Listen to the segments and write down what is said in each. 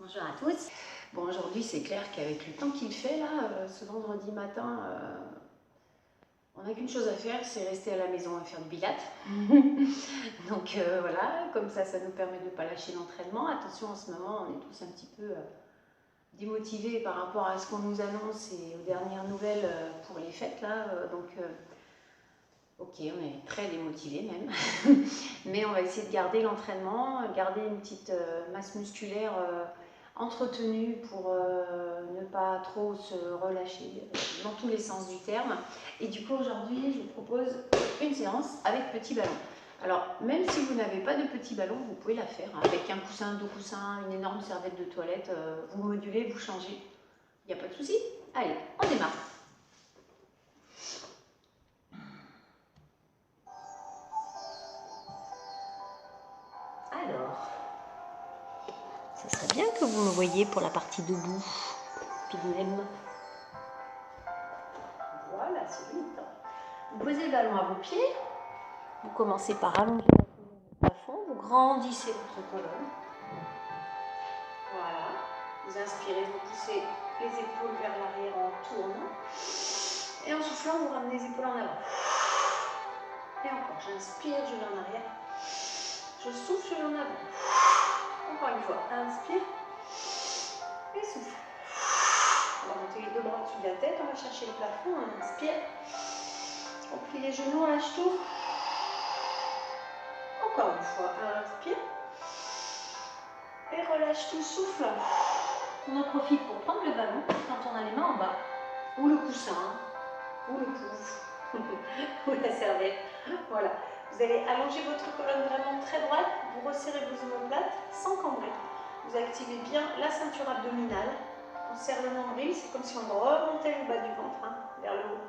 Bonjour à tous. Bon, aujourd'hui c'est clair qu'avec le temps qu'il fait là, ce vendredi matin, on n'a qu'une chose à faire, c'est rester à la maison et faire du pilates. Donc voilà, comme ça nous permet de ne pas lâcher l'entraînement. Attention, en ce moment on est tous un petit peu démotivés par rapport à ce qu'on nous annonce et aux dernières nouvelles pour les fêtes là. Ok, on est très démotivés même, mais on va essayer de garder l'entraînement, garder une petite masse musculaire entretenue pour ne pas trop se relâcher dans tous les sens du terme. Et du coup aujourd'hui je vous propose une séance avec petit ballon. Alors même si vous n'avez pas de petit ballon, vous pouvez la faire hein, avec un coussin, deux coussins, une énorme serviette de toilette, vous modulez, vous changez, il n'y a pas de souci. Allez, on démarre. Alors, ça serait bien que vous me voyiez pour la partie debout, tout de même. Voilà, c'est le temps. Vous posez le ballon à vos pieds, vous commencez par allonger la colonne au plafond, vous grandissez votre colonne. Voilà, vous inspirez, vous poussez les épaules vers l'arrière en tournant. Et en soufflant, vous ramenez les épaules en avant. Et encore, j'inspire, je vais en arrière. Je souffle, je vais en avant. Encore une fois, inspire et souffle. On va monter les deux bras au-dessus de la tête, on va chercher le plafond, on inspire. On plie les genoux, on lâche tout. Encore une fois, inspire. Et relâche tout, souffle. On en profite pour prendre le ballon quand on a les mains en bas, ou le coussin, ou le pouf, ou la serviette. Voilà. Vous allez allonger votre colonne vraiment très droite, vous resserrez vos omoplates sans cambrer. Vous activez bien la ceinture abdominale. On serre le nombril, c'est comme si on remontait le bas du ventre hein, vers le haut.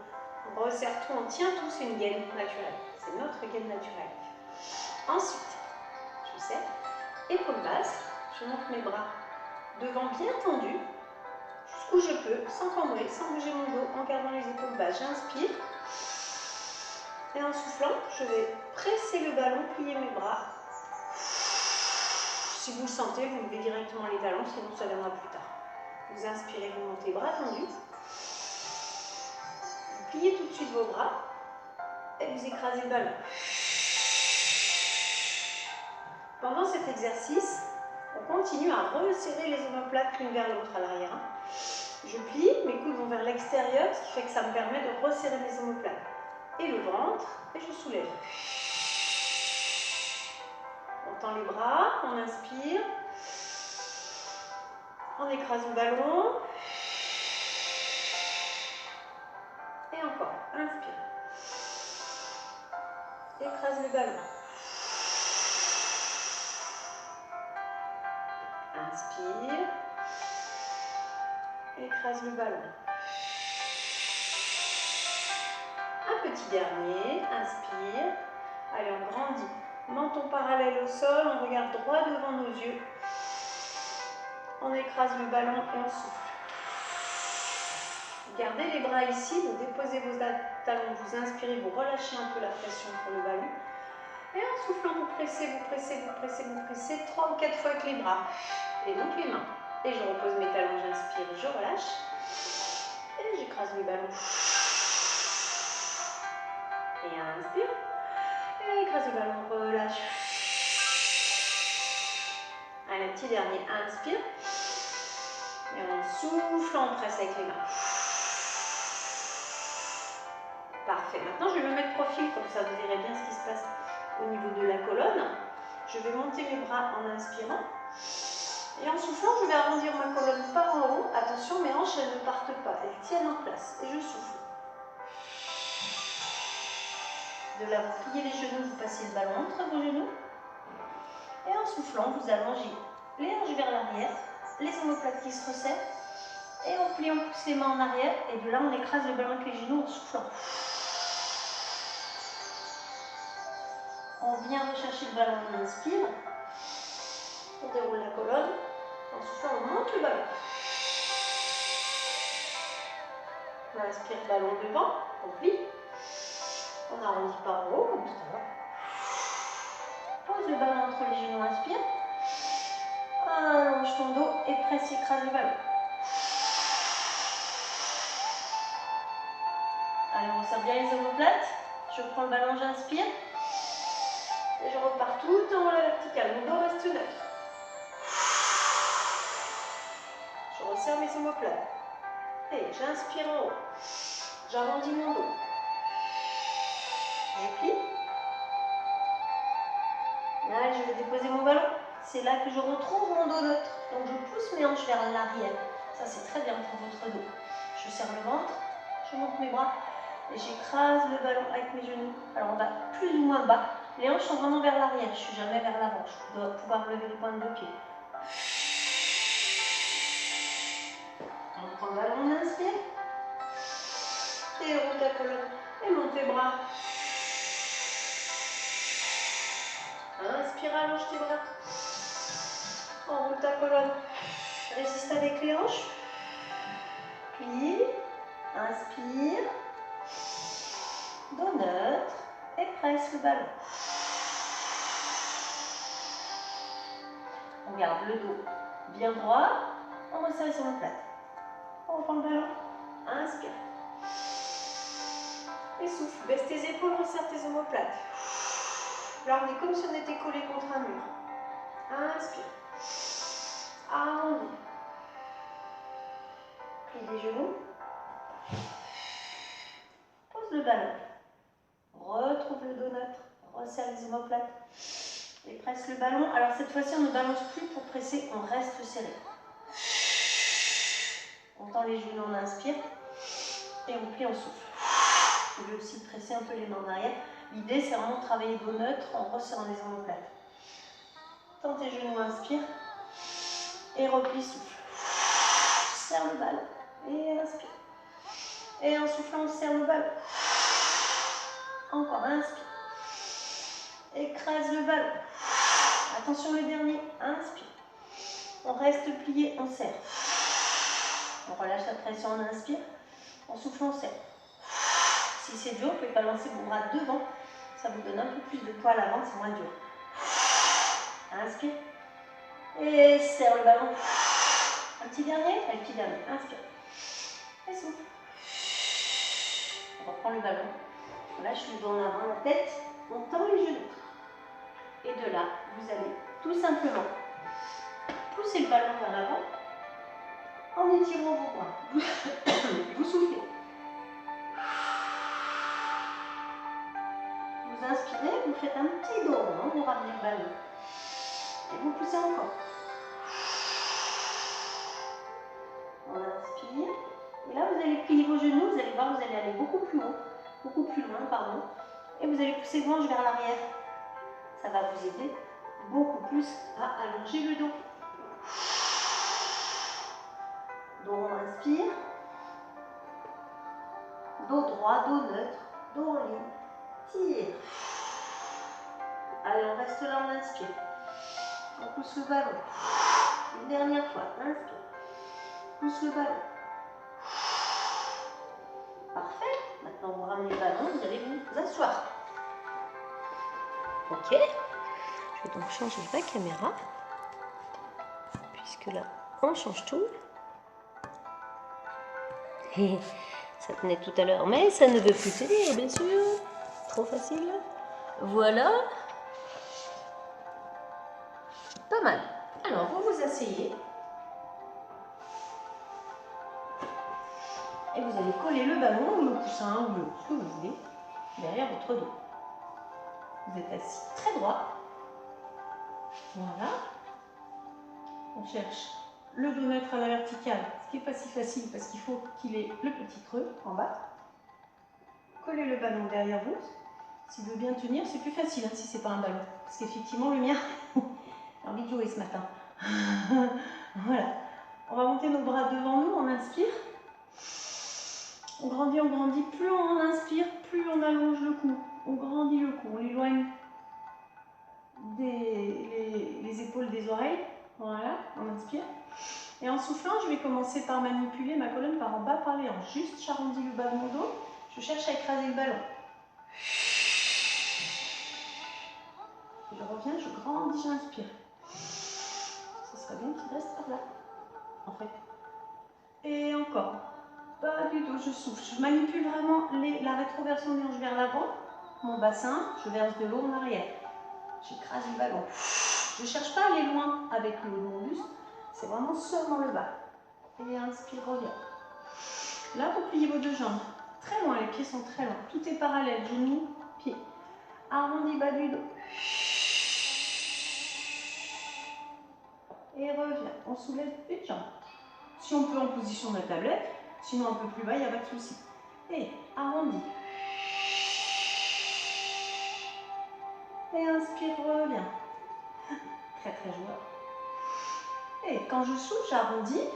On resserre tout, on tient tout, c'est une gaine naturelle. C'est notre gaine naturelle. Ensuite, je serre, épaules basses, je monte mes bras devant bien tendus, jusqu'où je peux, sans cambrer, sans bouger mon dos, en gardant les épaules basses. J'inspire. Et en soufflant, je vais presser le ballon, plier mes bras. Si vous le sentez, vous levez directement les talons, sinon ça viendra plus tard. Vous inspirez, vous montez bras tendus. Vous pliez tout de suite vos bras et vous écrasez le ballon. Pendant cet exercice, on continue à resserrer les omoplates l'une vers l'autre à l'arrière. Je plie, mes coudes vont vers l'extérieur, ce qui fait que ça me permet de resserrer mes omoplates. Et le ventre, et je soulève. On tend les bras, on inspire. On écrase le ballon. Et encore, inspire. Écrase le ballon. Inspire. Écrase le ballon. Un petit dernier, inspire. Allez, on grandit. Menton parallèle au sol, on regarde droit devant nos yeux. On écrase le ballon et on souffle. Gardez les bras ici, vous déposez vos talons, vous inspirez, vous relâchez un peu la pression pour le ballon. Et en soufflant, vous pressez, vous pressez, vous pressez, vous pressez 3 ou 4 fois avec les bras. Et donc les mains. Et je repose mes talons, j'inspire, je relâche. Et j'écrase le ballon. Et inspire. Et écrase le ballon, relâche. Allez, un petit dernier, inspire. Et on souffle, on presse avec les mains. Parfait. Maintenant, je vais me mettre profil, comme ça vous verrez bien ce qui se passe au niveau de la colonne. Je vais monter mes bras en inspirant. Et en soufflant, je vais arrondir ma colonne par en haut. Attention, mes hanches, elles ne partent pas. Elles tiennent en place. Et je souffle. De là, vous pliez les genoux, vous passez le ballon entre vos genoux. Et en soufflant, vous allongez les hanches vers l'arrière, les omoplates qui se resserrent. Et on plie, on pousse les mains en arrière. Et de là, on écrase le ballon avec les genoux en soufflant. On vient rechercher le ballon, on inspire. On déroule la colonne. En soufflant, on monte le ballon. On inspire le ballon devant, on plie. On arrondit par en haut, comme tout à l'heure. Pose le ballon entre les genoux, inspire. Allonge ton dos et presse, écrase le ballon. Allez, on resserre bien les omoplates. Je prends le ballon, j'inspire. Et je repars tout en haut à la verticale. Mon dos reste neutre. Je resserre mes omoplates. Et j'inspire en haut. J'arrondis mon dos. Je plie. Là, je vais déposer mon ballon. C'est là que je retrouve mon dos neutre. Donc, je pousse mes hanches vers l'arrière. Ça, c'est très bien pour votre dos. Je serre le ventre. Je monte mes bras. Et j'écrase le ballon avec mes genoux. Alors, on va plus ou moins bas. Les hanches sont vraiment vers l'arrière. Je ne suis jamais vers l'avant. Je dois pouvoir lever les pointes de pied. On prend le ballon, on inspire. Et roule ta colonne. Et monte tes bras. Inspire, allonge tes bras. Enroule ta colonne. Résiste avec les hanches. Plie. Inspire. Dos neutre. Et presse le ballon. On garde le dos bien droit. On resserre les omoplates. On reprend le ballon. Inspire. Et souffle. Baisse tes épaules, resserre tes omoplates. Là, on est comme si on était collé contre un mur. Inspire. Arrondis. Plie les genoux. Pose le ballon. Retrouve le dos neutre. Resserre les omoplates. Et presse le ballon. Alors cette fois-ci, on ne balance plus pour presser. On reste serré. On tend les genoux, on inspire. Et on plie, on souffle. Vous pouvez aussi presser un peu les mains en arrière. L'idée, c'est vraiment de travailler dos neutre en resserrant les omoplates. Tends tes genoux, inspire. Et replie, souffle. Serre le ballon. Et inspire. Et en soufflant, on serre le ballon. Encore, inspire. Écrase le ballon. Attention le dernier, inspire. On reste plié, on serre. On relâche la pression, on inspire. En soufflant, on serre. Si c'est dur, vous pouvez balancer vos bras devant. Ça vous donne un peu plus de poids à l'avant, c'est moins dur. Inspire. Et serre le ballon. Un petit dernier, inspire. Et souffle. On reprend le ballon. On lâche le dos en avant, la tête. On tend les genoux. Et de là, vous allez tout simplement pousser le ballon vers l'avant en étirant vos bras. Vous soufflez. Vous inspirez, vous faites un petit dos rond, vous ramenez le ballon. Et vous poussez encore. On inspire. Et là, vous allez plier vos genoux. Vous allez voir, vous allez aller beaucoup plus haut, beaucoup plus loin, pardon. Et vous allez pousser vos hanches vers l'arrière. Ça va vous aider beaucoup plus à allonger le dos. Dos rond, inspire. Dos droit, dos neutre, dos en ligne. Tire. Allez, on reste là, on inspire. On pousse le ballon. Une dernière fois, inspire. Pousse le ballon. Parfait. Maintenant, vous ramenez le ballon, vous allez vous asseoir. Ok. Je vais donc changer la caméra. Puisque là, on change tout. Ça tenait tout à l'heure, mais ça ne veut plus tenir, bien sûr. Trop facile. Voilà. Pas mal. Alors, vous vous asseyez. Et vous allez coller le ballon ou le coussin ou ce que vous voulez derrière votre dos. Vous êtes assis très droit. Voilà. On cherche le dos neutre à la verticale, ce qui n'est pas si facile parce qu'il faut qu'il ait le petit creux en bas. Collez le ballon derrière vous. S'il veut bien tenir, c'est plus facile hein, si ce n'est pas un ballon. Parce qu'effectivement, le mien, j'ai envie de jouer ce matin. Voilà. On va monter nos bras devant nous, on inspire. On grandit. Plus on inspire, plus on allonge le cou. On grandit le cou, on l'éloigne les épaules des oreilles. Voilà, on inspire. Et en soufflant, je vais commencer par manipuler ma colonne par en bas, par les hanches. Juste, j'arrondis le bas de mon dos. Je cherche à écraser le ballon. Je reviens, je grandis, j'inspire. Ça serait bien qu'il reste par là, en fait. Et encore. Pas du tout, je souffle. Je manipule vraiment la rétroversion des hanches vers l'avant, mon bassin, je verse de l'eau en arrière. J'écrase le ballon. Je ne cherche pas à aller loin avec mon buste, c'est vraiment seulement le bas. Et inspire, reviens. Là, vous pliez vos deux jambes. Très loin, les pieds sont très loin. Tout est parallèle, genoux, pieds. Arrondi bas du dos. Et reviens. On soulève une jambe. Si on peut en position de la tablette, sinon un peu plus bas, il n'y a pas de souci. Et arrondi. Et inspire, reviens. Très très joueur. Et quand je souffle, j'arrondis.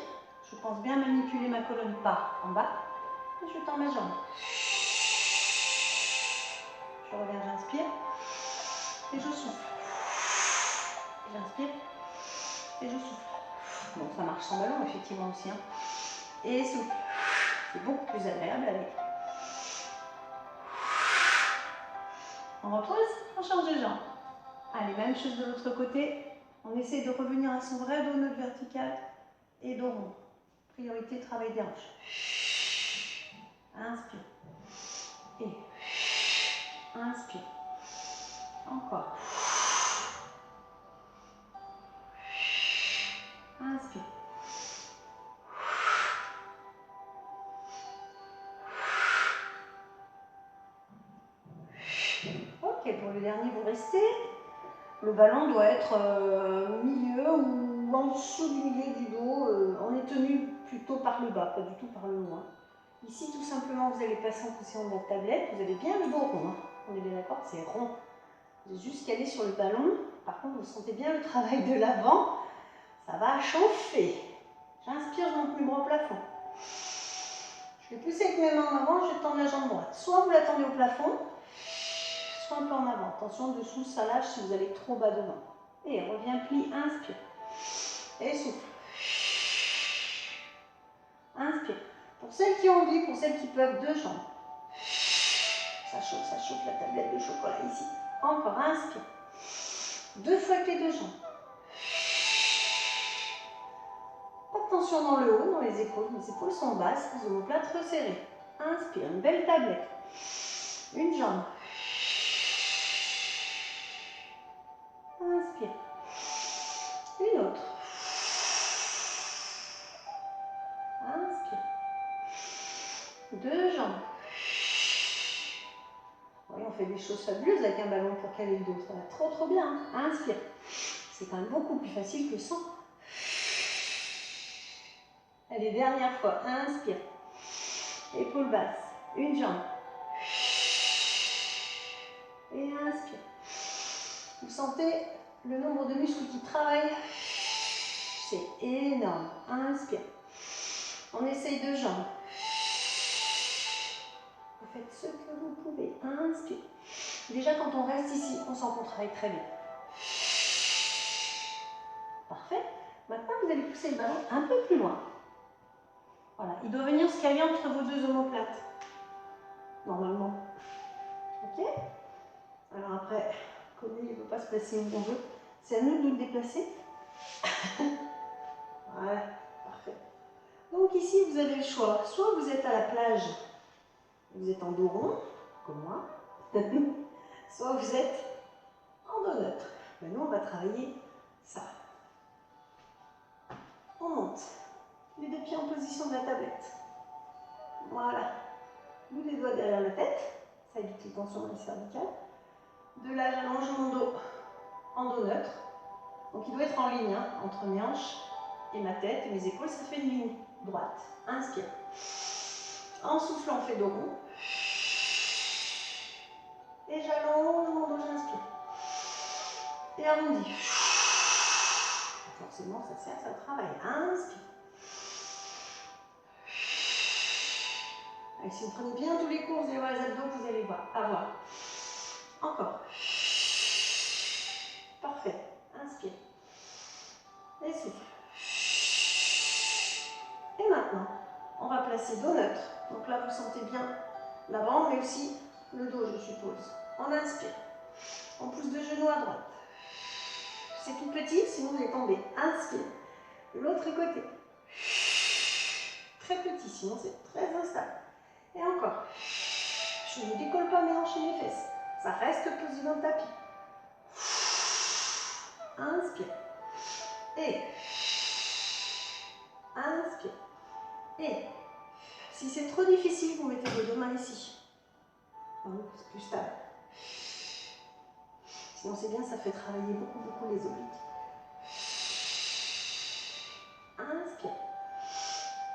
Je pense bien manipuler ma colonne par en bas. Et je tends ma jambe. Je reviens, j'inspire. Et je souffle. J'inspire. Et je souffle. Bon, ça marche sans ballon, effectivement aussi. Hein. Et souffle. C'est beaucoup plus agréable avec. On repose, on change de jambe. Allez, même chose de l'autre côté. On essaie de revenir à son vrai dos neutre vertical et dos rond. Priorité, travail des hanches. Inspire. Et inspire. Encore. Inspire. Ok, pour le dernier, vous restez. Le ballon doit être milieu ou en dessous du milieu du dos. On est tenu plutôt par le bas, pas du tout par le haut. Hein. Ici, tout simplement, vous allez passer en position de la tablette. Vous avez bien le dos rond. Hein. On est bien d'accord, c'est rond. Vous êtes juste calé sur le ballon. Par contre, vous sentez bien le travail de l'avant. Ça va chauffer. J'inspire, je monte mes bras au plafond. Je vais pousser avec mes mains en avant, je vais tendre la jambe droite. Soit vous la tendez au plafond, soit un peu en avant. Attention, dessous, ça lâche si vous allez trop bas devant. Et reviens, plie, inspire. Et souffle. Inspire. Pour celles qui ont envie, pour celles qui peuvent, deux jambes. Ça chauffe la tablette de chocolat ici. Encore, inspire. Deux fois avec les deux jambes. Pas de tension dans le haut, dans les épaules sont basses, les omoplates resserrées. Inspire, une belle tablette. Une jambe. Inspire. Une autre. Inspire. Deux jambes. Oui, on fait des choses fabuleuses avec un ballon pour caler le dos. Ça va trop bien. Inspire. C'est quand même beaucoup plus facile que sans. Allez, dernière fois. Inspire. Épaule basse. Une jambe. Et inspire. Vous sentez le nombre de muscles qui travaillent. C'est énorme. Inspire. On essaye deux jambes. Vous faites ce que vous pouvez. Inspire. Déjà, quand on reste ici, on sent qu'on travaille très bien. Parfait. Maintenant, vous allez pousser le ballon un peu plus loin. Voilà. Il doit venir se caler entre vos deux omoplates. Normalement. Ok? Alors après, comme il ne peut pas se placer où on veut, c'est à nous de le déplacer. Voilà. Parfait. Donc ici, vous avez le choix. Soit vous êtes à la plage, vous êtes en dos rond, comme moi. Soit vous êtes en dos neutre. Maintenant, on va travailler ça. On monte. Les deux pieds en position de la tablette. Voilà. Bout des doigts derrière la tête. Ça évite les tensions dans les cervicales. De là, j'allonge mon dos en dos neutre. Donc, il doit être en ligne hein, entre mes hanches et ma tête et mes épaules. Ça fait une ligne droite. Inspire. En soufflant, on fait dos rond. Et j'allonge mon dos, j'inspire. Et arrondi. Forcément, ça sert, ça travaille. Inspire. Et si vous prenez bien tous les cours, vous allez voir les abdos, vous allez avoir. Encore. Parfait. Inspire. Et souffle. Et maintenant, on va placer dos neutre. Donc là, vous sentez bien l'avant, mais aussi le dos, je suppose. On inspire. On pousse deux genoux à droite. C'est tout petit, sinon vous allez tomber. Inspire. L'autre côté. Très petit, sinon c'est très instable. Et encore. Je ne décolle pas mes hanches et mes fesses. Ça reste posé dans le tapis. Inspire. Et. Inspire. Et. Si c'est trop difficile, vous mettez vos deux mains ici. C'est plus stable. Sinon c'est bien, ça fait travailler beaucoup les obliques. Inspire.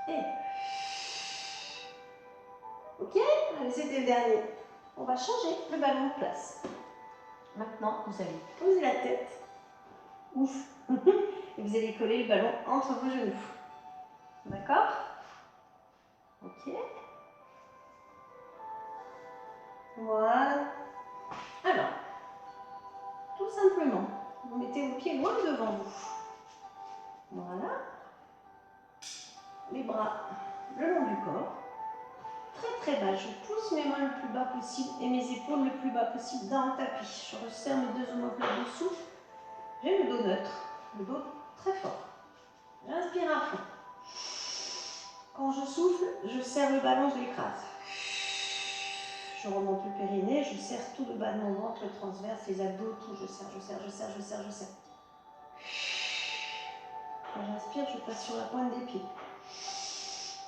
Et. Ok? Allez, c'était le dernier. On va changer le ballon de place. Maintenant, vous allez poser la tête. Ouf. Et vous allez coller le ballon entre vos genoux. D'accord? Ok. Voilà. Alors, tout simplement, vous mettez vos pieds loin devant vous. Voilà. Les bras le long du corps. Très bas. Je pousse mes mains le plus bas possible et mes épaules le plus bas possible dans le tapis. Je resserre mes deux omoplates dessous. J'ai le dos neutre, le dos très fort. J'inspire à fond. Quand je souffle, je serre le ballon, je l'écrase. Je remonte le périnée, je serre tout le bas de mon ventre, le transverse, les abdos, tout. Je serre. Quand j'inspire, je passe sur la pointe des pieds.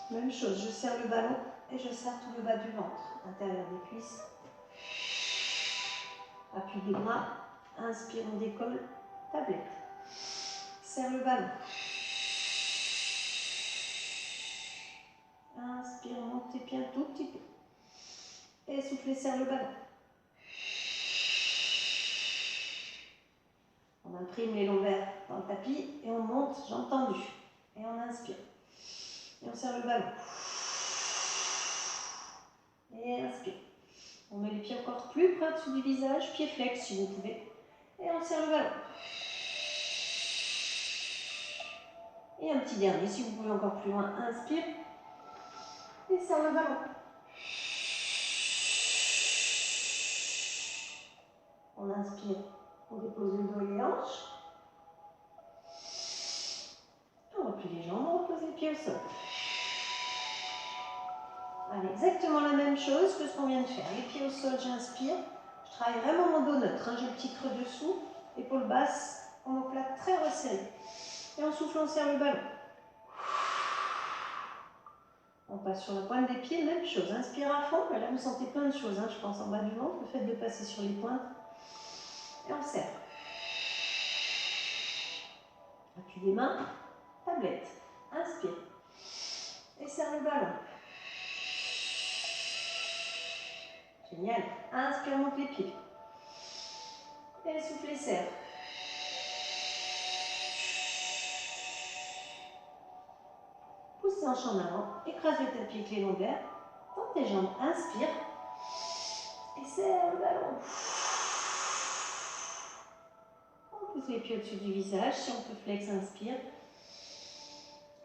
Même chose, je serre le ballon et je serre tout le bas du ventre, l'intérieur des cuisses. Appui des bras, inspire, on décolle, tablette. Serre le ballon. Inspire, monte tes pieds un tout petit peu. Et soufflez, serre le ballon. On imprime les lombaires dans le tapis et on monte, jambes tendues. Et on inspire. Et on serre le ballon. Et inspire. On met les pieds encore plus près au-dessus du visage, pieds flex si vous pouvez. Et on serre le ballon. Et un petit dernier, si vous pouvez encore plus loin, inspire. Et serre le ballon. On inspire, on dépose le dos et les hanches. On replie les jambes, on repose les pieds au sol. Allez, exactement la même chose que ce qu'on vient de faire. Les pieds au sol, j'inspire. Je travaille vraiment mon dos neutre. J'ai le petit creux dessous, épaule basse, omoplate très resserrée. Et on souffle, on serre le ballon. On passe sur la pointe des pieds, même chose. Inspire à fond. Là, vous sentez plein de choses, je pense, en bas du ventre. Le fait de passer sur les pointes. Et on serre. Appui des mains, tablette. Inspire. Et serre le ballon. Génial. Inspire, monte les pieds. Et souffle, serre. Pousse les hanches en avant. Écrase le tapis avec les lombaires. Tends tes jambes. Inspire. Et serre le ballon. On pousse les pieds au-dessus du visage. Si on peut flex, inspire.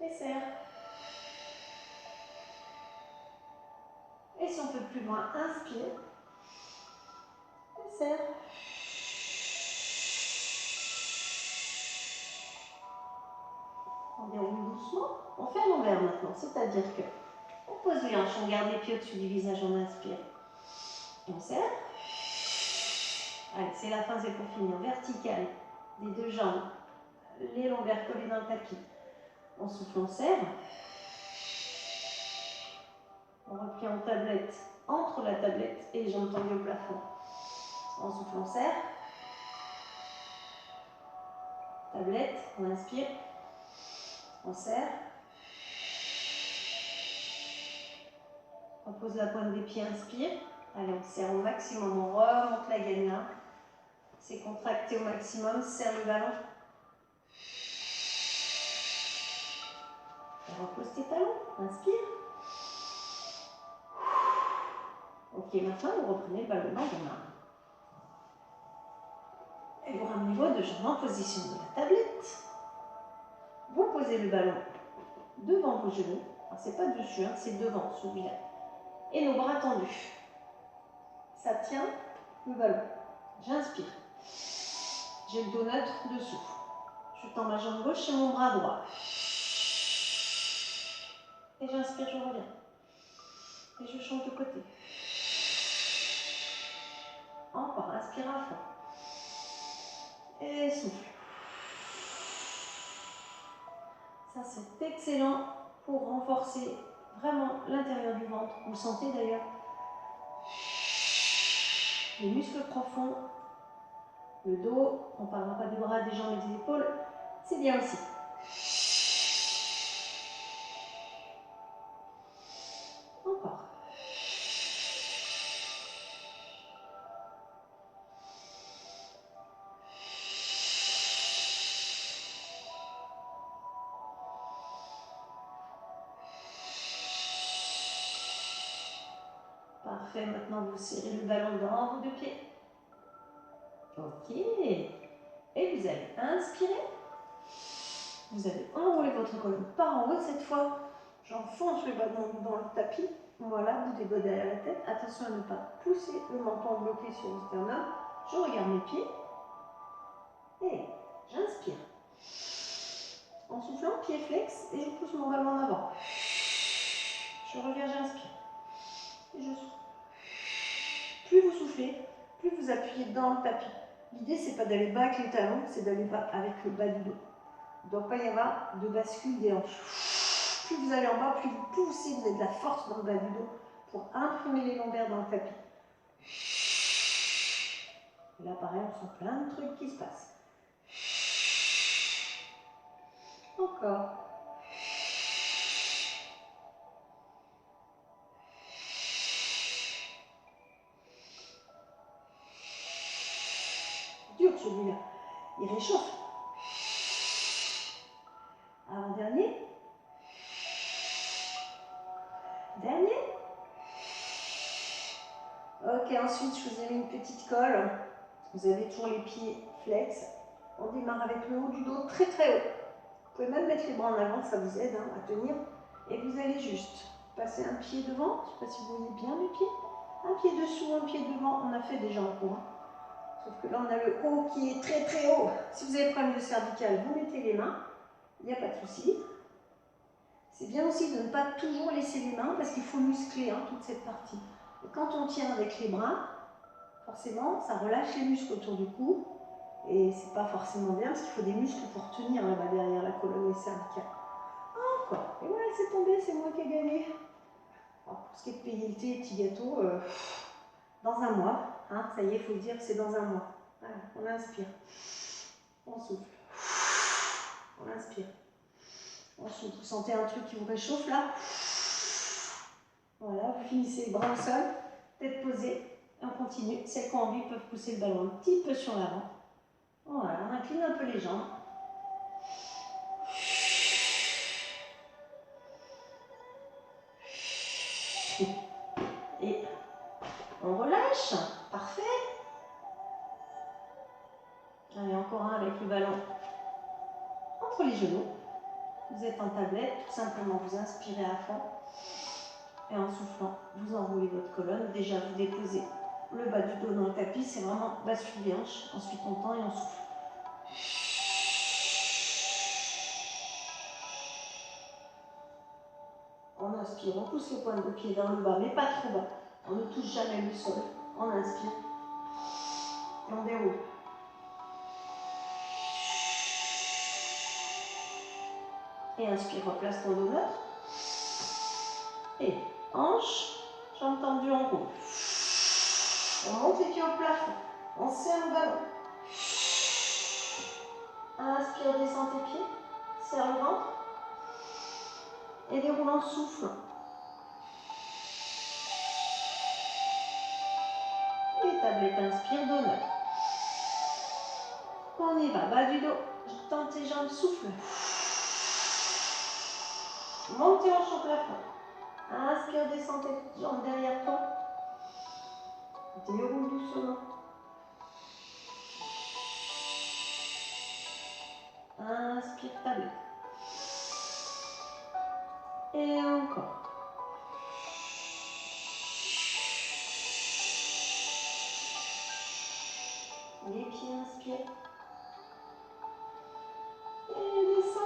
Et serre. Et si on peut plus loin, inspire. Et serre. On déroule doucement. On fait à l'envers maintenant. C'est-à-dire que on pose les hanches, on garde les pieds au-dessus du visage, on inspire. On serre. Allez, c'est la fin, c'est pour finir. Verticale des deux jambes. Les lombaires collés dans le tapis. On souffle, on serre. On replie en tablette, entre la tablette et les jambes tendues au plafond. On souffle, on serre. Tablette, on inspire. On serre. On pose la pointe des pieds, inspire. Allez, on serre au maximum, on remonte la gaine là. C'est contracté au maximum, serre le ballon. Et repose tes talons, inspire. Ok, maintenant vous reprenez le ballon dans vos mains. Et vous ramenez vos deux jambes en position de la tablette. Vous posez le ballon devant vos genoux. C'est pas dessus, c'est devant celui-là. Et nos bras tendus. Ça tient le ballon. J'inspire. J'ai le dos neutre dessous. Je tends ma jambe gauche et mon bras droit. Et j'inspire, je reviens. Et je change de côté. Encore, inspire à fond. Et souffle. Ça, c'est excellent pour renforcer vraiment l'intérieur du ventre. Vous le sentez d'ailleurs. Les muscles profonds, le dos, on ne parlera pas des bras, des jambes et des épaules, c'est bien aussi. Encore. Parfait, maintenant vous serrez le ballon dans vos deux pieds. Ok. Et vous allez inspirer. Vous allez enrouler votre colonne par en haut cette fois. J'enfonce le ballon dans le tapis. Voilà, vous dégodez derrière la tête. Attention à ne pas pousser le menton bloqué sur le sternum. Je regarde mes pieds. Et j'inspire. En soufflant, pied flex, et je pousse mon ballon en avant. Je reviens, j'inspire. Et je souffle. Plus vous soufflez, plus vous appuyez dans le tapis. L'idée, c'est pas d'aller bas avec les talons, c'est d'aller bas avec le bas du dos. Il ne doit pas y avoir de bascule des hanches. Plus vous allez en bas, plus vous poussez, vous avez de la force dans le bas du dos pour imprimer les lombaires dans le tapis. Et là, pareil, on sent plein de trucs qui se passent. Encore. Dur celui-là. Il réchauffe. Avant-dernier. Dernier. Ok, ensuite je vous ai mis une petite colle. Vous avez toujours les pieds flex. On démarre avec le haut du dos très très haut. Vous pouvez même mettre les bras en avant, ça vous aide à tenir. Et vous allez juste passer un pied devant. Je ne sais pas si vous voyez bien mes pieds. Un pied dessous, un pied devant. On a fait déjà en cours. Sauf que là, on a le haut qui est très très haut. Si vous avez problème de cervical, vous mettez les mains. Il n'y a pas de souci. C'est bien aussi de ne pas toujours laisser les mains parce qu'il faut muscler toute cette partie. Et quand on tient avec les bras, forcément, ça relâche les muscles autour du cou. Et c'est pas forcément bien parce qu'il faut des muscles pour tenir là-bas derrière la colonne et cervicale. Encore. Et voilà, c'est tombé, c'est moi qui ai gagné. Alors, pour ce qui est de payer le thé, petit gâteau, dans un mois. Ça y est, il faut dire que c'est dans un mois. Voilà, on inspire. On souffle. On inspire. On souffle. Vous sentez un truc qui vous réchauffe là? Voilà, vous finissez les bras au sol, tête posée. Et on continue. Celles qui ont envie peuvent pousser le ballon un petit peu sur l'avant. Voilà, on incline un peu les jambes. Et on relâche. Parfait. Allez, encore un avec le ballon entre les genoux. Vous êtes en tablette, tout simplement vous inspirez à fond. Et en soufflant, vous enroulez votre colonne. Déjà, vous déposez le bas du dos dans le tapis. C'est vraiment bascule les hanches. Ensuite, on tend et on souffle. On inspire, on pousse les pointes de pied dans le bas, mais pas trop bas. On ne touche jamais le sol. On inspire et on déroule. Et inspire, replace ton dos neutre. Et hanche, jambes tendues en roule. On monte les pieds au plafond. On serre le ballon. Inspire, descend tes pieds. Serre le ventre. Et déroule en souffle. Et tablette, inspire, dos neutre. On y va, bas du dos. Tends tes jambes, souffle. Monte tes hanches au plafond. Inspire, descends tes jambes derrière toi. Déroule doucement. Inspire, tablette. Et encore. Les pieds, inspire. Et descends.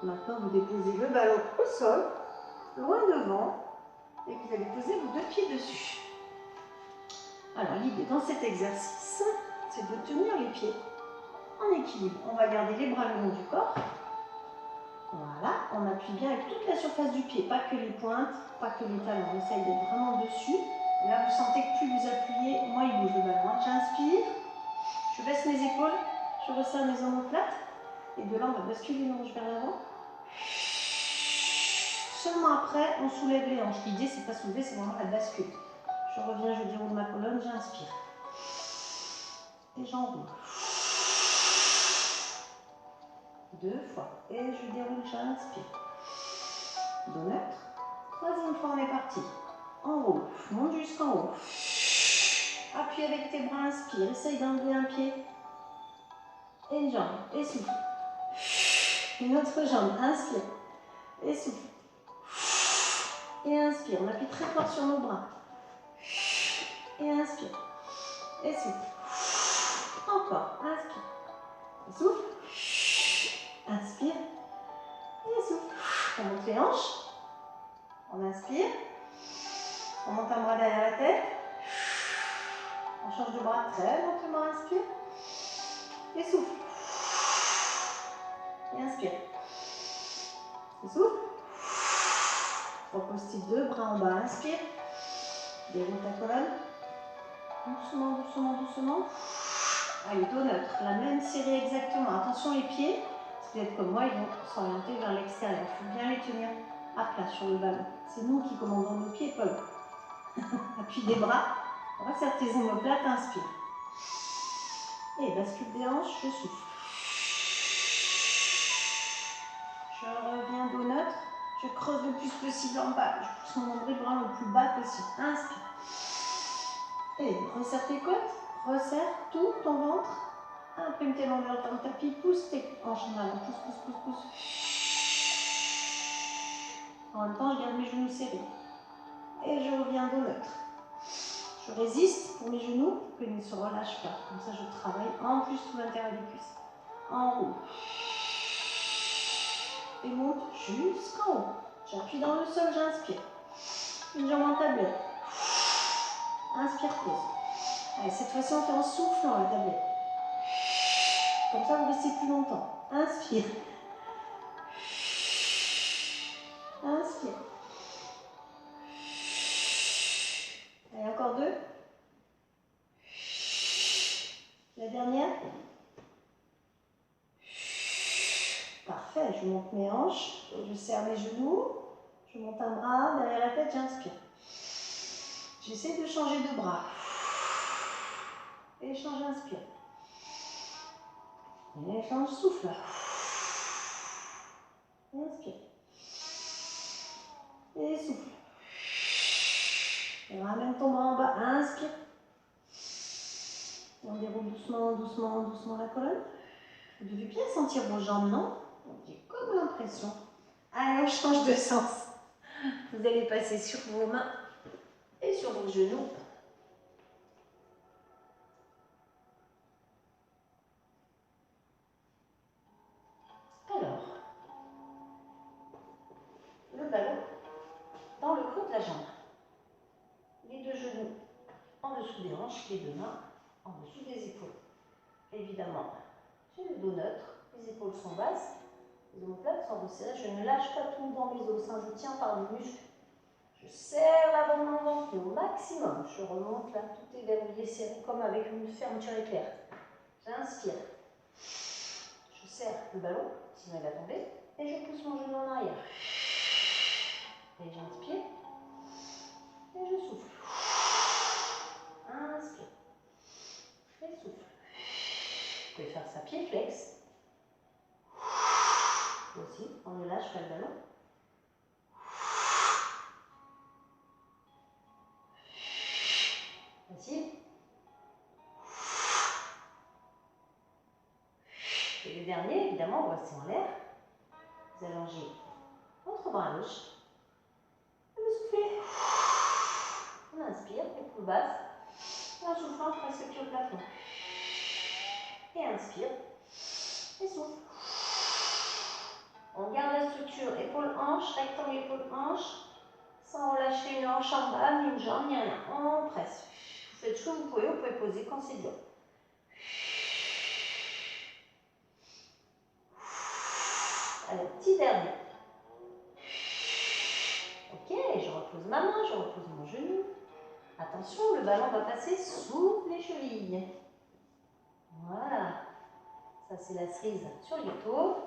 Maintenant, vous déposez le ballon au sol, loin devant, et vous allez poser vos 2 pieds dessus. Alors, l'idée dans cet exercice, c'est de tenir les pieds en équilibre. On va garder les bras le long du corps. Voilà, on appuie bien avec toute la surface du pied, pas que les pointes, pas que les talons. On essaye d'être vraiment dessus. Et là, vous sentez que plus vous appuyez, moins il bouge le ballon. J'inspire, je baisse mes épaules, je resserre mes omoplates. Et de là, on va basculer les hanches vers l'avant. Seulement après, on soulève les hanches. L'idée, c'est pas soulever, c'est vraiment la bascule. Je reviens, je déroule ma colonne, j'inspire. Et j'enroule. 2 fois. Et je déroule, j'inspire. Dos neutre. 3e fois, on est parti. Enroule. Monte jusqu'en haut. Appuie avec tes bras, inspire. Essaye d'enlever un pied. Et une jambe. Et souffle. Une autre jambe. Inspire. Et souffle. Et inspire. On appuie très fort sur nos bras. Et inspire. Et souffle. Encore. Inspire. Et souffle. Inspire. Et souffle. On monte les hanches. On inspire. On monte un bras derrière la tête. On change de bras très lentement. Inspire. Et souffle. Et inspire. Et souffle. Repose tes 2 bras en bas. Inspire. Déroule ta colonne. Doucement, doucement, doucement. Allez, dos neutre. La même série exactement. Attention les pieds. Si vous êtes comme moi, ils vont s'orienter vers l'extérieur. Il faut bien les tenir à plat sur le ballon. C'est nous qui commandons nos pieds, Paul. Appuie des bras. Resserre tes omoplates. Inspire. Et bascule des hanches. Je souffle. Je reviens dos neutre. Je creuse le plus possible en bas. Je pousse mon nombril vraiment le plus bas possible. Inspire. Et resserre tes côtes. Resserre tout ton ventre. Imprime tes longueurs dans le tapis. Pousse tes hanches en avant. Pousse, pousse, pousse, pousse. En même temps, je garde mes genoux serrés. Et je reviens dos neutre. Je résiste pour mes genoux pour qu'ils ne se relâchent pas. Comme ça, je travaille en plus tout l'intérieur des cuisses. Enroule. Et monte jusqu'en haut. J'appuie dans le sol, j'inspire. Une jambe en tablette. Inspire, pause. Allez, cette fois-ci, on fait en soufflant la tablette. Comme ça, vous restez plus longtemps. Inspire. Inspire. Allez, encore 2. La dernière. Parfait, je monte mes hanches, je serre mes genoux, je monte un bras derrière la tête, j'inspire. J'essaie de changer de bras. Échange, inspire. Échange, souffle. Inspire. Et souffle. Et ramène ton bras en bas, inspire. Et on déroule doucement, doucement, doucement la colonne. Vous devez bien sentir vos jambes, non? J'ai comme l'impression. Allez, on change de sens. Vous allez passer sur vos mains et sur vos genoux. Alors, le ballon dans le creux de la jambe. Les 2 genoux en dessous des hanches, les 2 mains en dessous des épaules. Évidemment, j'ai le dos neutre, les épaules sont basses, les omoplates sont resserrées. Je ne lâche pas tout dans mes os, je tiens par les muscles. Je serre l'avant de mon ventre au maximum. Je remonte là, tout est verrouillé, serré comme avec une fermeture éclair. J'inspire. Je serre le ballon, sinon il va tomber, et je pousse mon genou en arrière. Et j'inspire. Et je souffle. Inspire. Et souffle. Vous pouvez faire ça pied flex. Aussi, on ne lâche pas le ballon. Facile. Et le dernier, évidemment, on va rester en l'air. Vous allongez votre bras à gauche. Et vous soufflez. On inspire, épaule basse. Et en soufflant, presque pied au plafond. Et inspire. Et souffle. On garde la structure épaule-hanche, rectangle épaule-hanche, sans relâcher une hanche en bas, ni une jambe, ni rien. On presse. Vous faites ce que vous pouvez poser quand c'est dur. Allez, petit dernier. Ok, je repose ma main, je repose mon genou. Attention, le ballon va passer sous les chevilles. Voilà. Ça, c'est la cerise sur les dos.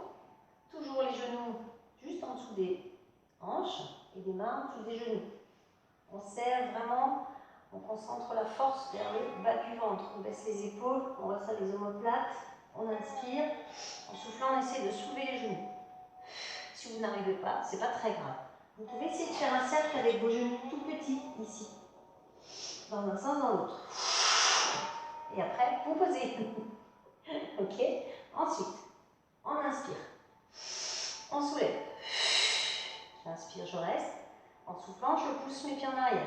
Toujours les genoux juste en dessous des hanches et les mains en dessous des genoux. On serre vraiment, on concentre la force vers le bas du ventre. On baisse les épaules, on reste les omoplates, on inspire. En soufflant, on essaie de soulever les genoux. Si vous n'arrivez pas, c'est pas très grave. Vous pouvez essayer de faire un cercle avec vos genoux tout petits ici. Dans un sens, dans l'autre. Et après, vous posez. Ok. Ensuite, on inspire. On soulève. J'inspire, je reste. En soufflant, je pousse mes pieds en arrière.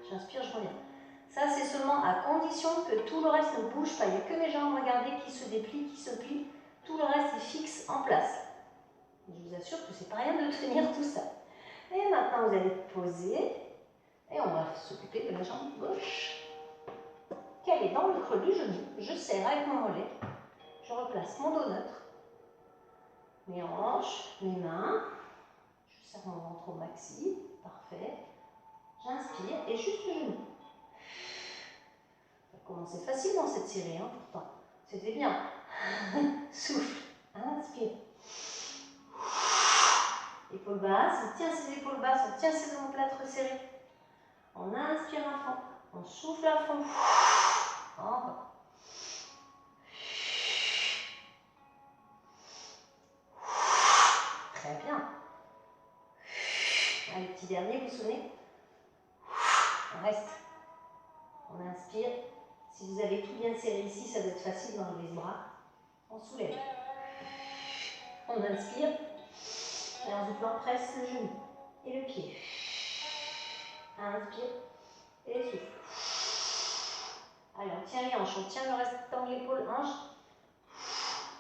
J'inspire, je reviens. Ça, c'est seulement à condition que tout le reste ne bouge pas. Il n'y a que mes jambes, regardez, qui se déplient, qui se plient. Tout le reste est fixe en place. Et je vous assure que c'est pas rien de tenir tout ça. Et maintenant, vous allez poser. Et on va s'occuper de la jambe gauche. Qu'elle est dans le creux du genou. Je serre avec mon mollet. Je replace mon dos neutre. Mes hanches, mes mains. Je serre mon ventre au maxi. Parfait. J'inspire et juste le genou. Ça a commencé facile dans cette série, hein, pourtant. C'était bien. Souffle. Inspire. Épaules basses. On tient ses épaules basses. On tient ses omoplates resserrées. On inspire à fond. On souffle à fond. Encore. Très bien. Allez, petit dernier, vous souvenez? On reste. On inspire. Si vous avez tout bien serré ici, ça doit être facile d'enlever ce bras. On soulève. On inspire. Et en soufflant, on presse le genou et le pied. Inspire et souffle. Allez, on tient les hanches, on tient le restant de l'épaule hanche.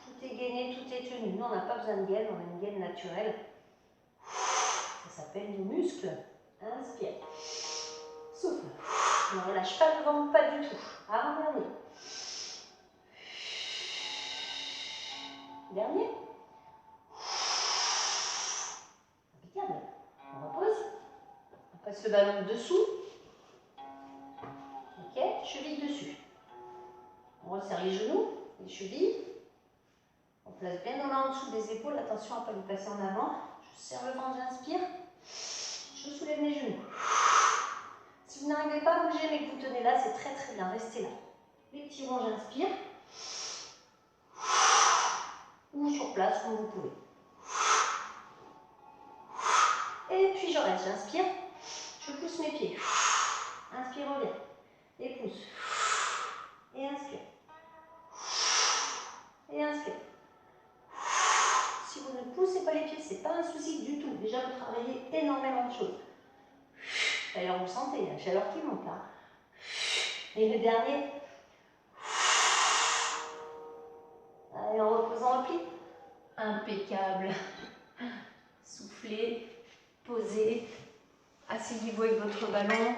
Tout est gainé, tout est tenu. Nous, on n'a pas besoin de gaine, on a une gaine naturelle. Ça s'appelle nos muscles. Inspire. Souffle. Ne relâche pas le ventre, pas du tout. Avant-dernier. Dernier. Impeccable. On repose. On passe le ballon dessous. Ok, cheville dessus. On resserre les genoux, les chevilles. On place bien nos mains en dessous des épaules. Attention à ne pas les passer en avant. Je serre le ventre, j'inspire. Je soulève mes genoux. Si vous n'arrivez pas à bouger mais que vous tenez là, c'est très très bien. Restez là. Les petits ronds, j'inspire. Ou sur place, comme vous pouvez. Et puis je reste, j'inspire. Je pousse mes pieds. Inspire, reviens. Et pousse. Et inspire. Et inspire. Si vous ne poussez pas les pieds, ce n'est pas un souci du tout. Déjà, vous travaillez énormément de choses. D'ailleurs, vous sentez, il y a la chaleur qui monte là. Et le dernier. Allez, en reposant, repli. Impeccable. Soufflez, posez. Asseyez-vous avec votre ballon.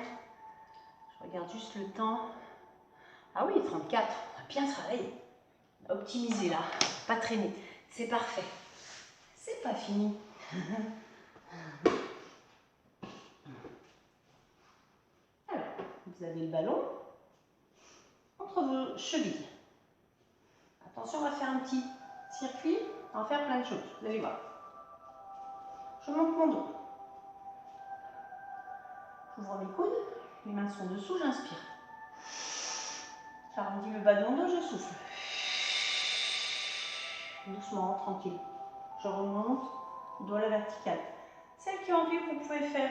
Je regarde juste le temps. Ah oui, 34. On a bien travaillé. On a optimisé là. Pas traîné. C'est parfait. C'est pas fini. Alors, vous avez le ballon entre vos chevilles. Attention, on va faire un petit circuit. On va faire plein de choses. Vous allez voir. Je monte mon dos. J'ouvre mes coudes. Les mains sont dessous, j'inspire. J'arrondis le bas de mon dos, je souffle. Doucement, tranquille. Je remonte, dos à la verticale. Celles qui ont envie, vous pouvez faire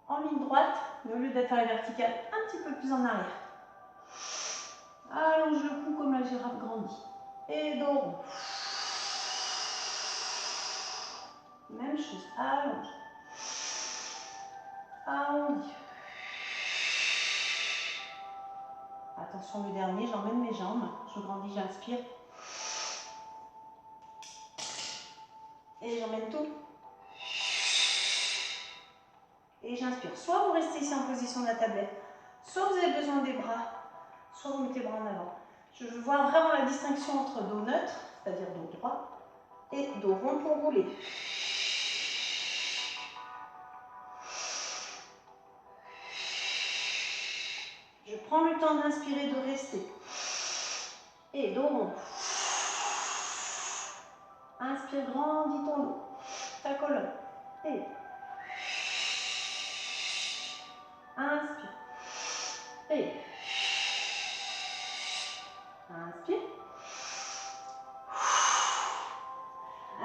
en ligne droite, mais au lieu d'être à la verticale, un petit peu plus en arrière. Allonge le cou comme la girafe grandit. Et dos rond. Même chose, allonge. Arrondi. Attention, le dernier, j'emmène mes jambes. Je grandis, j'inspire. Et j'emmène tout. Et j'inspire. Soit vous restez ici en position de la tablette, soit vous avez besoin des bras, soit vous mettez les bras en avant. Je veux voir vraiment la distinction entre dos neutre, c'est-à-dire dos droit, et dos rond pour rouler. Je prends le temps d'inspirer, de rester. Et dos rond. Inspire, grandis ton dos, ta colonne. Et inspire. Et inspire.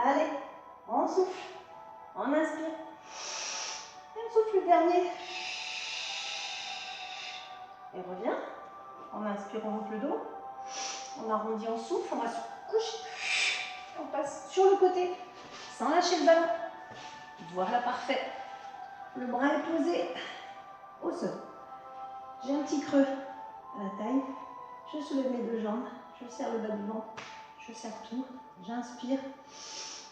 Allez, on souffle. On inspire. Et on souffle le dernier. Et revient. On inspire, on monte le dos. On arrondit, on souffle. On va se coucher. On passe sur le côté sans lâcher le ballon. Voilà, parfait. Le bras est posé au sol. J'ai un petit creux à la taille. Je soulève mes deux jambes. Je serre le bas du ventre. Je serre tout. J'inspire.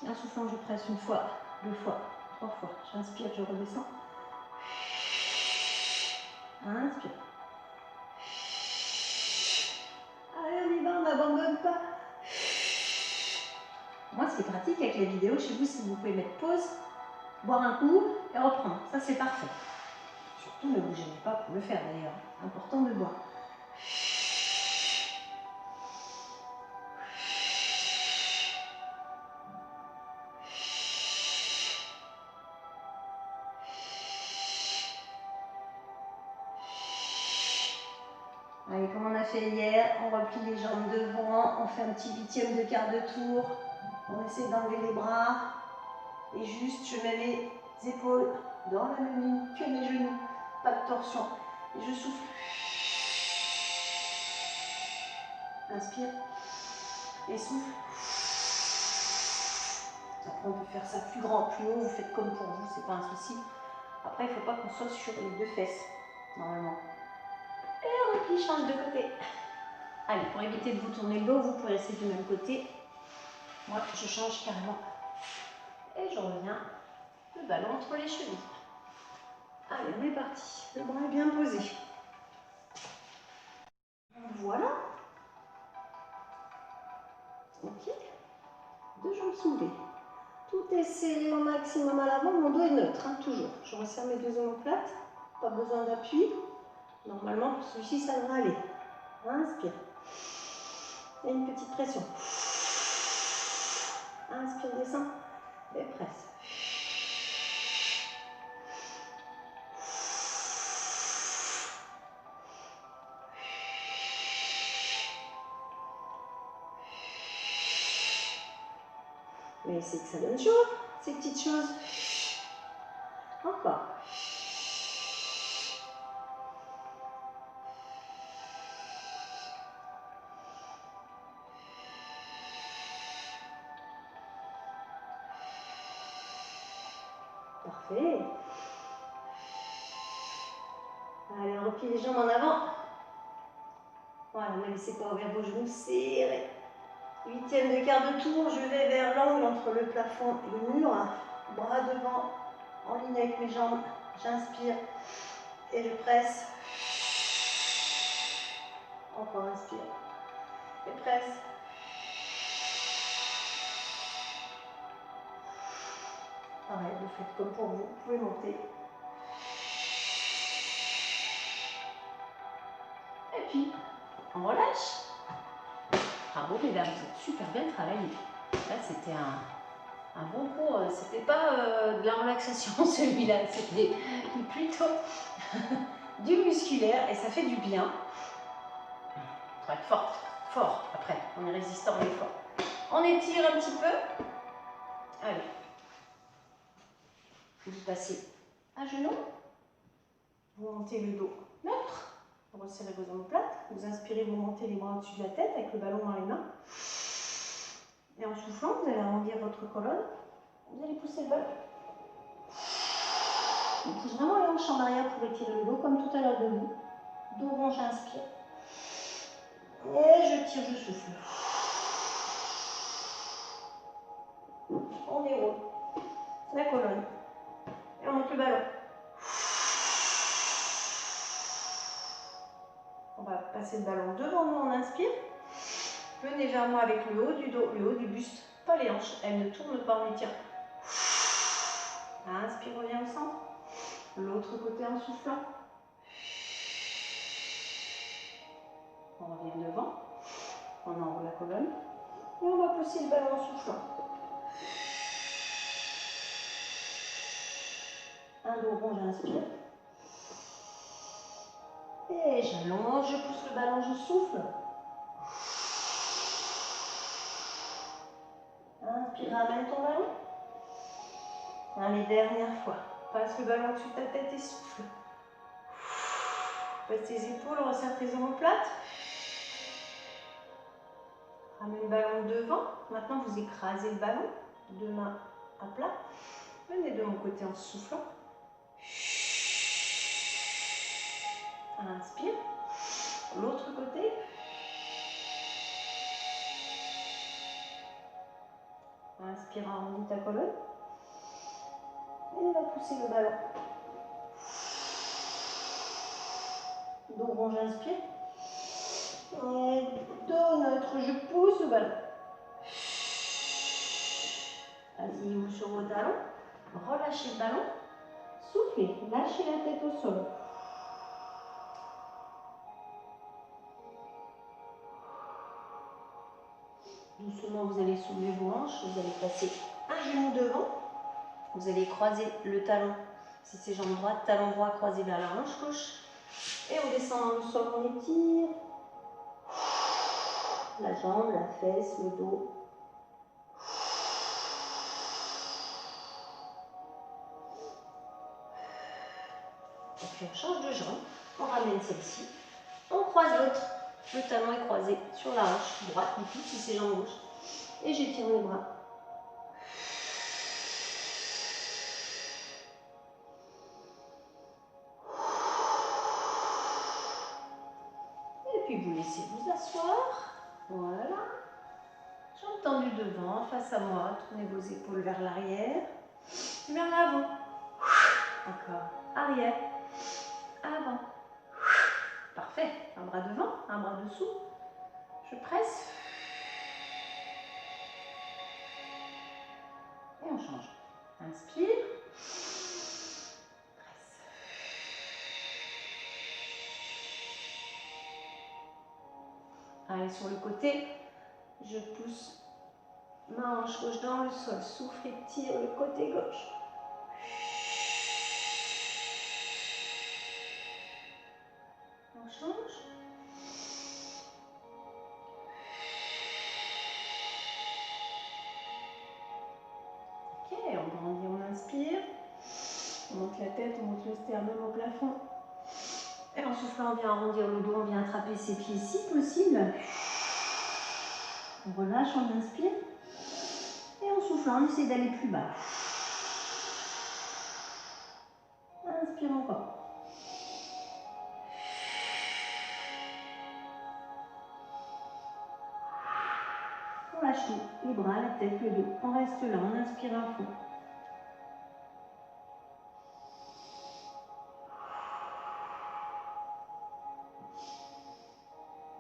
Et en soufflant, je presse une fois, deux fois, trois fois. J'inspire, je redescends. Inspire. Allez, on y va, on n'abandonne pas. Moi, ce qui est pratique avec les vidéos chez vous, c'est que vous pouvez mettre pause, boire un coup et reprendre. Ça, c'est parfait. Surtout, ne vous gênez pas pour le faire d'ailleurs. Important de boire. Allez, comme on a fait hier, on replie les jambes devant, on fait un petit huitième de quart de tour, on essaie d'enlever les bras, et juste je mets mes épaules dans la même ligne que mes genoux, pas de torsion, et je souffle. Inspire, et souffle. Après on peut faire ça plus grand, plus haut, vous faites comme pour vous, c'est pas un souci. Après il ne faut pas qu'on soit sur les deux fesses, normalement. Et on replie, change de côté. Allez, pour éviter de vous tourner le dos, vous pouvez rester du même côté. Moi, je change carrément. Et je reviens, le ballon entre les chevilles. Allez, on est parti. Le bras est bien posé. Voilà. Ok. Deux jambes soulevées. Tout est serré au maximum à l'avant. Mon dos est neutre, hein, toujours. Je resserre mes deux omoplates. Pas besoin d'appui. Normalement, pour celui-ci, ça devrait aller. Inspire. Et une petite pression. Inspire, descend. Et presse. Mais c'est que ça donne chaud, ces petites choses. Encore. Parfait. Allez, on replie les jambes en avant. Voilà, ne laissez pas ouvrir vos genoux serrés. Huitième de quart de tour, je vais vers l'angle entre le plafond et le mur. Bras devant, en ligne avec mes jambes. J'inspire et je presse. Encore inspire et presse. Pareil, vous faites comme pour vous, vous pouvez monter. Et puis, on relâche. Bravo mesdames, vous avez super bien travaillé. Là, c'était un bon cours. C'était pas de la relaxation celui-là, c'était plutôt du musculaire et ça fait du bien. Il faut être forte, fort après. On est résistant mais fort. On étire un petit peu. Allez. Vous passez à genoux. Vous montez le dos neutre. Vous resserrez vos omoplates. Vous inspirez, vous montez les bras au-dessus de la tête avec le ballon dans les mains. Et en soufflant, vous allez arrondir votre colonne. Vous allez pousser le ballon. On pousse vraiment les hanches en arrière pour étirer le dos, comme tout à l'heure debout. Dos rond, j'inspire. Et je tire, je souffle. On on déroule la colonne et on monte le ballon. On va passer le ballon devant nous, on inspire. Venez vers moi avec le haut du dos, le haut du buste, pas les hanches. Elle ne tourne pas, on étire. Inspire, reviens au centre. L'autre côté en soufflant. On revient devant. On enroule la colonne. Et on va pousser le ballon en soufflant. Un dos rond, j'inspire. Et j'allonge, je pousse le ballon, je souffle. Inspire, ramène ton ballon. Allez, dernière fois. Passe le ballon au-dessus de ta tête et souffle. Baisse tes épaules, resserre tes omoplates. Ramène le ballon devant. Maintenant, vous écrasez le ballon. Deux mains à plat. Venez de mon côté en soufflant. Inspire. L'autre côté. Inspire, arrondis ta colonne. Et on va pousser le ballon. Dos rond, j'inspire. Et dos neutre, je pousse le ballon. Asseyez-vous sur vos talons. Relâchez le ballon. Soufflez. Lâchez la tête au sol. Doucement, vous allez soulever vos hanches. Vous allez passer un genou devant. Vous allez croiser le talon. Si c'est jambe droite, talon droit croisé vers la hanche gauche. Et on descend dans le sol, on étire. La jambe, la fesse, le dos. Et puis on change de jambe. On ramène celle-ci. On croise l'autre. Le talon est croisé sur la hanche droite, du coup, si c'est jambe gauche. Et j'étire mes bras. Et puis vous laissez vous asseoir. Voilà. Jambes tendues devant, face à moi. Tournez vos épaules vers l'arrière. Vers l'avant. Encore. Arrière. Avant. Parfait. Un bras devant, un bras dessous. Je presse. Et on change. Inspire. Presse. Allez, sur le côté, je pousse ma hanche gauche dans le sol. Souffle et tire le côté gauche. On change. Ok, on grandit, on inspire. On monte la tête, on monte le sternum au plafond. Et en soufflant, on vient arrondir le dos, on vient attraper ses pieds si possible. On relâche, on inspire. Et en soufflant, on essaie d'aller plus bas. Inspire encore. On lâche tout, les bras, la tête, le dos. On reste là, on inspire à fond.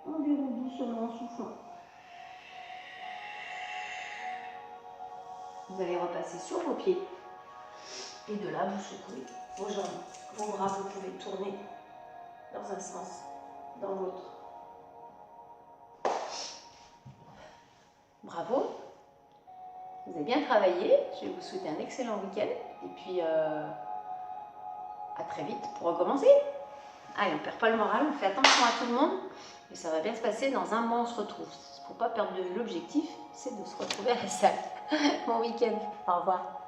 On déroule doucement en soufflant. Vous allez repasser sur vos pieds. Et de là, vous secouez vos jambes, vos bras, vous pouvez tourner dans un sens, dans l'autre. Bravo. Vous avez bien travaillé. Je vais vous souhaiter un excellent week-end. Et puis, à très vite pour recommencer. Allez, on ne perd pas le moral, on fait attention à tout le monde. Et ça va bien se passer. Dans un mois, on se retrouve. Il ne faut pas perdre de vue l'objectif, c'est de se retrouver à la salle. Bon week-end. Au revoir.